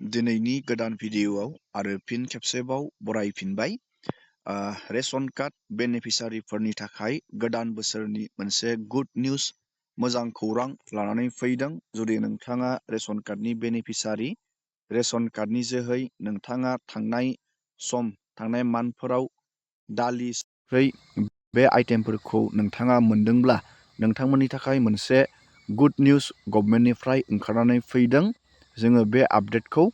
दिनैनि गोदान भिडिअ'आव आरो फिन खेबसेबाव बरायफिनबाय। रेशन कार्ड बेनिफिसारिफोरनि थाखाय गोदान बोसोरनि मोनसे गुड निउज मोजां खौरां लानानै फैदों। जुदि नोंथाङा रेशन कार्डनि बेनिफिसारि, रेशन कार्डनि जोहै नोंथाङा थांनाय मान्थफोराव दालि बे आइटेमफोरखौ नोंथाङा मोनदोंब्ला नोंथांमोननि थाखाय मोनसे गुड निउज गभर्नमेन्टनिफ्राय ओंखारनानै फैदों। जोङो बे आपडेटखौ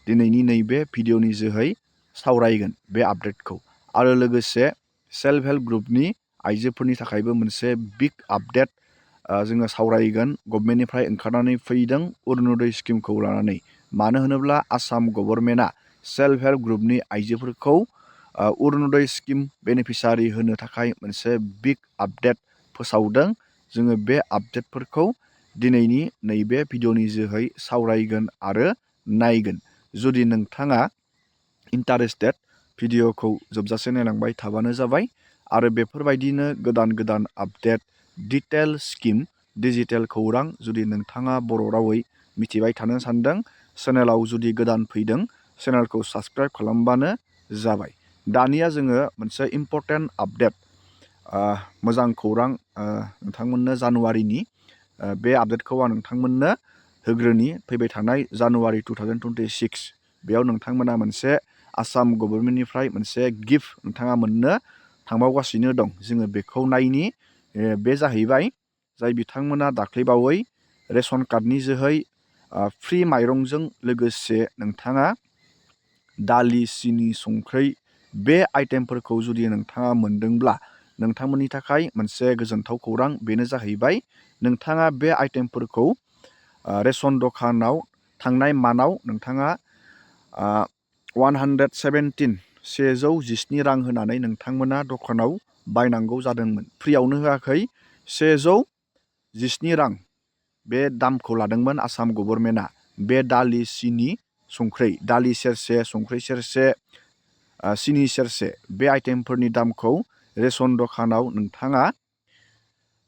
दिनैनि नैबे भिडिअनि जोहै सावरायगोन। बे आपडेटखौ आरो लोगोसे सेल्फ हेल्प ग्रुपनि आइजोफोरनि थाखायबो मोनसे बिग आपडेट जोङो सावरायगोन। गभर्नमेन्टनिफ्राय ओंखारनानै फैदों अरुण'दय स्किमखौ लानानै। मानो होनोब्ला आसाम गभर्नमेन्टआ सेल्फ हेल्प ग्रुपनि आइजोफोरखौ अरुण'दय स्किम बेनिफिसारि होनो थाखाय मोनसे बिग आपडेट फोसावदों। जोङो बे आपडेटफोरखौ दिनैनि नैबे भिडिअनि जोहै सावरायगोन आरो नायगोन। जुदि नोंथाङा इन्टारेस्टेड, भिडिअखौ जोबजासे नायलांबाय थाबानो जाबाय। आरो बेफोरबायदिनो गोदान गोदान आपडेट, डिटेल स्किम, डिजिटेल खौरां जुदि नोंथाङा बर' रावै मिथिबाय थानो सानदों, चेनेलाव जुदि गोदान फैदों, चेनेलखौ साबस्क्राइब खालामबानो जाबाय। दानिया जोङो मोनसे इम्परटेन्ट आपडेट, मोजां खौरां नोंथांमोननो जानुवारिनि बे आपडेटखौ आं नोंथांमोननो होग्रोनि। फैबाय थानाय जानुवारि 2026 बेयाव नोंथांमोना मोनसे आसाम गभर्नमेन्टनिफ्राय मोनसे गिफ्ट नोंथाङा मोननो थांबावगासिनो दं। जोङो बेखौ नायनि। बे जाहैबाय जाय बिथांमोना दाख्लैबावै रेशन कार्डनि जोहै फ्रि माइरंजों लोगोसे नोंथाङा दालि, सिनि, संख्रै बे आइटेमफोरखौ जुदि नोंथाङा मोनदोंब्ला नोंथांमोननि थाखाय मोनसे गोजोनथाव खौरां। बेनो जाहैबाय नोंथाङा बे आइटेमफोरखौ रेशन दखानाव थांनाय मानाव नोंथाङा 117 रां होनानै नोंथांमोना दखानाव बायनांगौ जादोंमोन। फ्रियावनो होआखै, 117 रां बे दामखौ लादोंमोन आसाम गभर्नमेन्टआ। बे दालि, सिनि, संख्रै, दालि सेरसे, संख्रै सेरसे, सिनि सेरसे बे आइटेमफोरनि दामखौ रेशन दखानाव नोंथाङा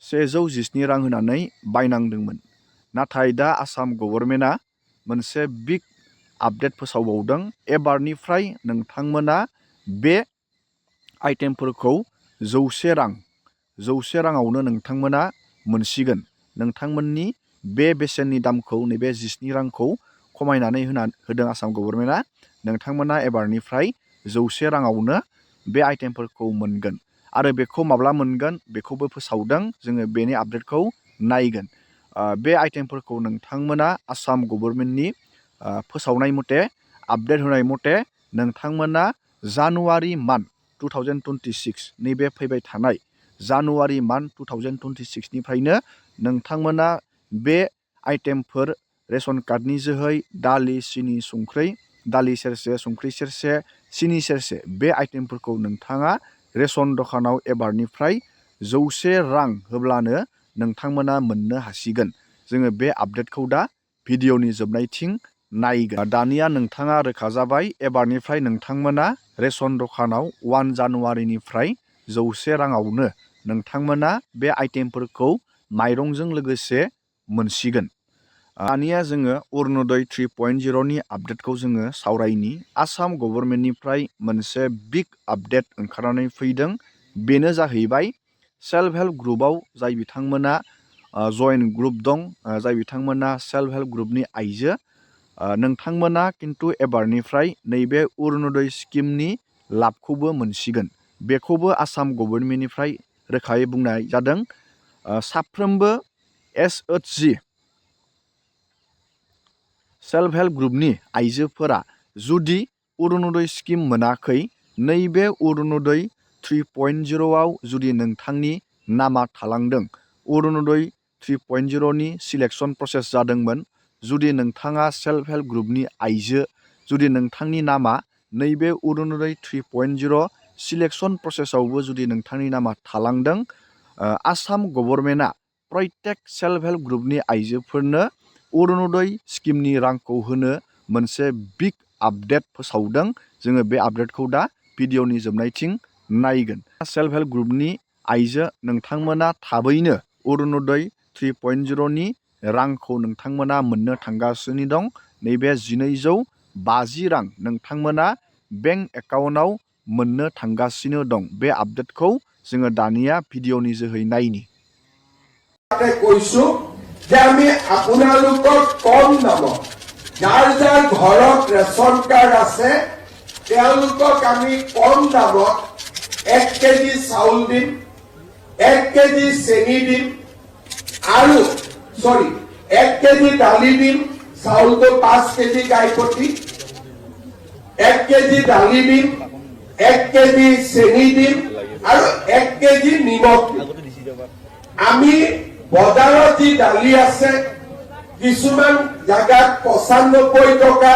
117 रां होनानै बायनांदोंमोन। नाथाय दा आसाम गभर्नमेन्टआ मोनसे बिग आपडेट फोसावबावदों। एबारनिफ्राय नोंथांमोना बे आइटेमफोरखौ 100 राङावनो नोंथांमोना मोनसिगोन। नोंथांमोननि बे बेसेननि दामखौ, नैबे 17 रांखौ खमायनानै होदों आसाम गभर्नमेन्टआ। नोंथांमोना एबारनिफ्राय 100 राङावनो बे आइटेमफोरखौ मोनगोन। आरो बेखौ माब्ला मोनगोन बेखौबो फोसावदों। जोङो बेनि आपडेटखौ नायगोन। बे आइटेमफोरखौ नोंथांमोना आसाम गभर्नमेन्टनि फोसावनाय मथे, आपडेट होनाय मथे नोंथांमोना जानुवारि मान्थ 2026, नैबे फैबाय थानाय जानुवारि मान्थ 2026 निफ्रायनो नोंथांमोना बे आइटेमफोर रेशन कार्डनि जोहै दालि, सिनि, संख्रै, दालि सेरसे, संख्रि सेरसे, सिनि सेरसे बे आइटेमफोरखौ नोंथाङा रेशन दखानाव एबारनिफ्राय 100 रां होब्लानो नोंथांमोना मोननो हासिगोन। जोङो बे आपडेटखौ दा भिडिअनि जोबनायथिं नायगोन। दानिया नोंथाङा रोखा जाबाय। एबारनिफ्राय नोंथांमोना रेशन दखानाव 1 जानुवारिनिफ्राय 100 राङावनो नोंथांमोना बे आइटेमफोरखौ माइरंजों लोगोसे मोनसिगोन। दानिया जोङो अरुण'दय 3.0 नि आपडेटखौ जोङो सावरायनि। आसाम गभर्नमेन्टनिफ्राय मोनसे बिग आपडेट ओंखारनानै फैदों। बेनो जाहैबाय सेल्फ हेल्प ग्रुपआव जाय बिथांमोना जयेन ग्रुप दं, जाय बिथांमोना सेल्फ हेल्प ग्रुपनि आइजो, नोंथांमोना खिन्थु एबारनिफ्राय नैबे अरुण'दय स्किमनि लाबखौबो मोनसिगोन। बेखौबो आसाम गभर्नमेन्टनिफ्राय रोखायै बुंनाय जादों। साफ्रोमबो SHG सेल्फ हेल्प ग्रुपनि आइजोफोरा जुदि अरुण'दय स्किम मोनाखै, नैबे अरुण'दय 3.0 आव जुदि नोंथांनि नामा थालांदों, अरुण'दय 3.0 नि सिलेक्सन प्रसेस जादोंमोन, जुदि नोंथाङा सेल्फ हेल्प ग्रुपनि आइजो, जुदि नोंथांनि नामा नैबे अरुण'दय 3.0 सिलेक्सन प्रसेसआवबो जुदि नोंथांनि नामा थालांदों, आसाम गभर्नमेन्टआ प्रत्येक सेल्फ हेल्प ग्रुपनि आइजोफोरनो अरुण'दय स्किमनि रांखौ होनो मोनसे बिग आपडेट फोसावदों। जोङो बे आपडेटखौ दा भिडिअनि जोबनायथिं नायगोन। सेल्फ हेल्प ग्रुपनि आइजो नोंथांमोना थाबैनो अरुण'दय 3.0 नि रांखौ नोंथांमोना मोननो थांगासिनो दं। नैबे 1200 50 रां नोंथांमोना बेंक एकाउन्टाव मोननो थांगासिनो दं। बे आपडेटखौ जोङो दानिया भिडिअनि जोहै नायनि। কৈছো যে আমি আপোনালোকৰ কম দামত যাৰ যাৰ ঘৰত ৰেচন কাৰ্ড আছে তেওঁলোকক আমি কম দামত 1 কেজি চাউল দিম, 1 কেজি চেনি দিম আৰু 1 কেজি দালি দিম, চাউলটো 5 কেজি গাইপতি, 1 কেজি দালি দিম, 1 কেজি চেনি দিম আৰু 1 কেজি নিমখ দিম। আমি বজাৰত যি দালি আছে কিছুমান জায়গাত 95 টকা,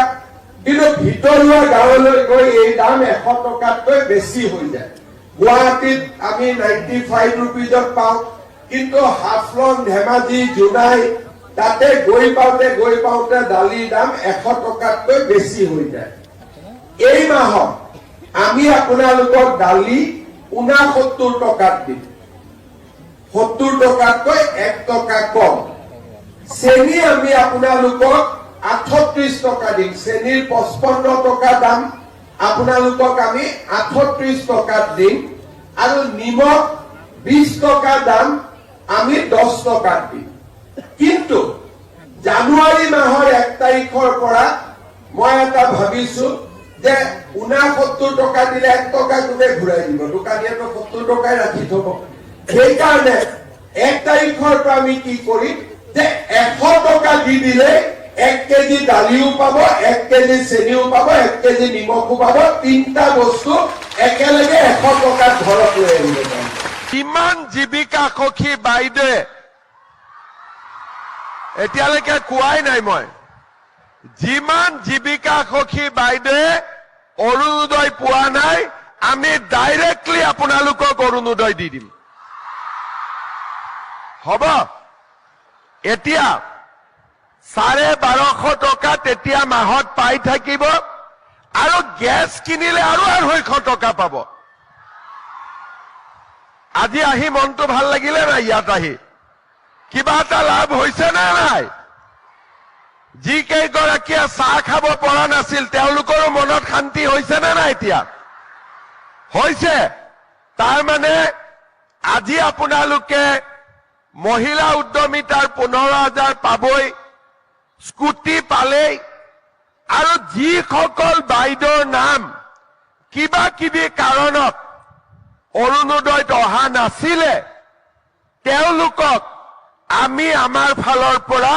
কিন্তু ভিতৰুৱা গাঁৱলৈ গৈ এই দাম 100 টকাতকৈ বেছি হৈ যায়। গুৱাহাটীত আমি 95 ৰুপিজত পাওঁ, কিন্তু হাফলং, ধেমাজি, জোনাই তাতে গৈ পাওঁতে দালিৰ দাম 100 টকাতকৈ বেছি হৈ যায়। এই মাহত আমি আপোনালোকক দালি 69 টকাত দিম, 70 টকাতকৈ 1 টকা কম। চেনি আমি আপোনালোকক 38 টকা দিম, চেনিৰ 55 টকা দাম আপোনালোকক আমি 38 টকাত দিম আৰু নিমখ 20 টকা দাম আমি 10 টকাত দিম। কিন্তু জানুৱাৰী মাহৰ 1 তাৰিখৰ পৰা মই এটা ভাবিছো যে 69 টকা দিলে 1 টকা কোনে ঘূৰাই দিব? দোকানীয়েতো 70 টকাই ৰাখি থব। সেইকাৰণে 1 তাৰিখৰ পৰা আমি কি কৰিম যে 100 টকা দি দিলে 1 কেজি দালিও পাব, 1 কেজি চেনিও পাব, 1 কেজি নিমখো পাব, 3টা বস্তু একেলগে 100 টকাত ঘৰত লৈ আহিব পাৰিব। কিমান জীৱিকা সখী বাইদেৱে এতিয়ালৈকে কোৱাই নাই। মই যিমান জীৱিকা সখী বাইদেৱে অৰুণোদয় পোৱা নাই, আমি ডাইৰেক্টলি আপোনালোকক অৰুণোদয় দি দিম। হ'ব? এতিয়া 1250 টকা তেতিয়া মাহত পাই থাকিব আৰু গেছ কিনিলে আৰু 250 টকা পাব। আজি আহি মনটো ভাল লাগিলে নাই? ইয়াত আহি কিবা এটা লাভ হৈছে নে নাই? যি কেইগৰাকীয়ে চাহ খাব পৰা নাছিল তেওঁলোকৰো মনত শান্তি হৈছে নে নাই? এতিয়া হৈছে। তাৰ মানে আজি আপোনালোকে মহিলা উদ্যমিতাৰ 15,000 পাবই, স্কুটি পালেই, আৰু যিসকল বাইদেউৰ নাম কিবা কিবি কাৰণত অৰুণোদয়ত অহা নাছিলে তেওঁলোকক আমি আমাৰ ফালৰ পৰা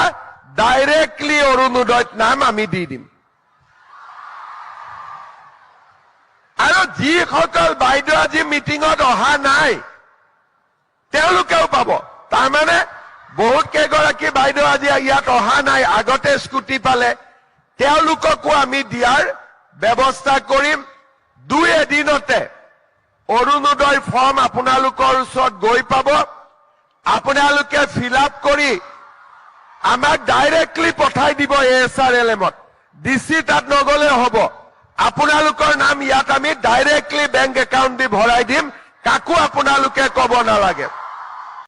ডাইৰেক্টলি অৰুণোদয়ত নাম আমি দি দিম। আৰু যিসকল বাইদেউ আজি মিটিঙত অহা নাই তেওঁলোকেও পাব। তাৰমানে বহুত কেইগৰাকী বাইদেউ আজি ইয়াত অহা নাই, আগতে স্কুটি পালে, তেওঁলোককো আমি দিয়াৰ ব্যৱস্থা কৰিম। 2 এদিনতে অৰুণোদয় ফৰ্ম আপোনালোকৰ ওচৰত গৈ পাব। আপোনালোকে ফিল আপ কৰি আমাক ডাইৰেক্টলি পঠাই দিব ASRLM-ত। ডিচি তাত নগলে হ'ব, আপোনালোকৰ নাম ইয়াত আমি ডাইৰেক্টলি বেংক একাউণ্ট দি ভৰাই দিম, কাকো আপোনালোকে ক'ব নালাগে।